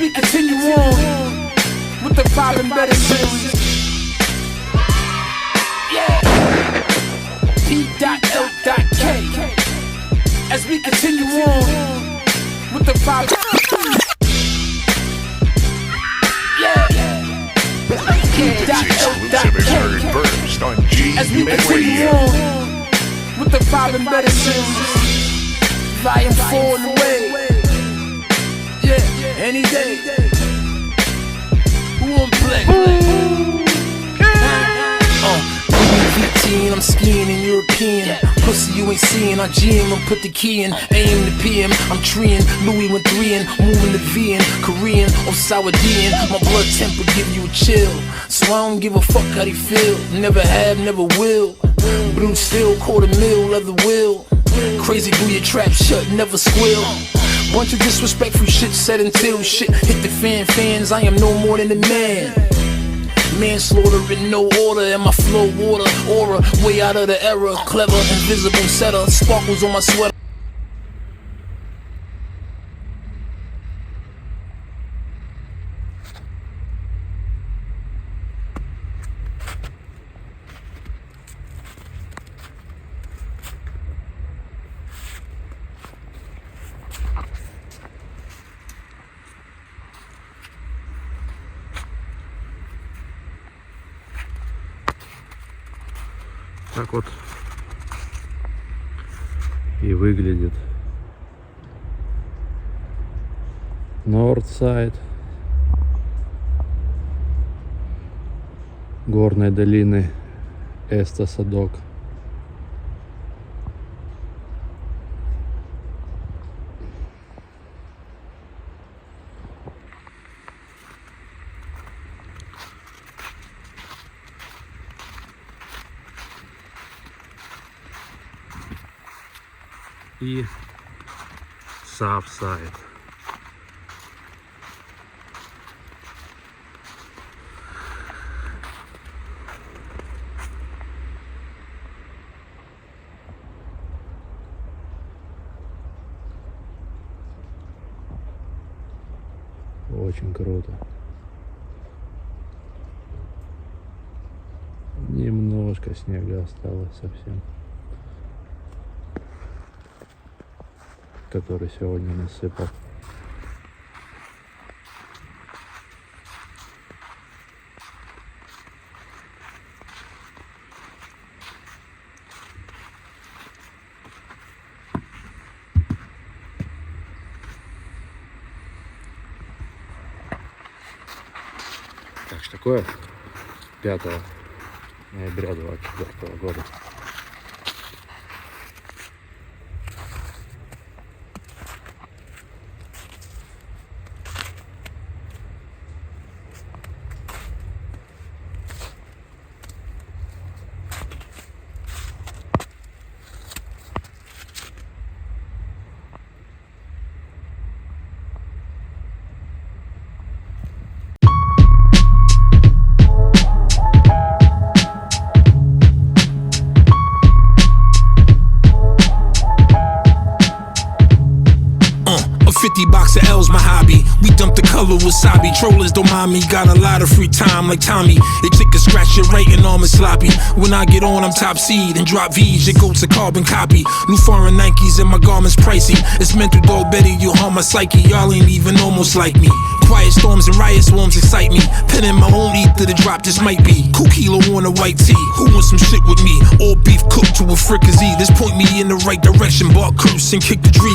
we continue on with the 5 and better series. Yeah. P.L.K. As we continue on with the 5. Yeah. P.L.K. As we continue on with the 5 and better series. Volume 4 in the way. Yeah, any day. Who won't play? 15, I'm skiing in European. Pussy you ain't seeing, I GM, I'm put the key in. Aim the PM, I'm treeing. Louis went 3 in, moving the V in. Korean or Saudi-in. My blood temper give you a chill. So I don't give a fuck how they feel. Never have, never will. Blue steel, $250,000, leather wheel. Crazy, do your trap shut, never squeal. Bunch of disrespectful shit said until shit hit the fans. I am no more than a man. Manslaughter in no order, and my flow water aura way out of the era. Clever, invisible setter, sparkles on my sweater. Так вот и выглядит Нордсайд горной долины Эсто-Садок. И Сафсайд. Очень круто. Немножко снега осталось совсем, который сегодня насыпал. Так что такое 5 ноября 2024 года. Box of L's my hobby. We dump the color wasabi. Trollers don't mind me. Got a lot of free time like Tommy. They chick a scratch your rating arm is sloppy. When I get on, I'm top seed and drop V's. It goes to carbon copy. New foreign Nikes and my garments pricey. It's mental dog Betty, you harm my psyche. Y'all ain't even almost like me. Quiet storms and riot swarms excite me. Penning my own ether to drop, this might be. Cool kilo on a white tee. Who wants some shit with me? All beef cooked to a fricassee. This point me in the right direction. Bark cruise and kick the dream.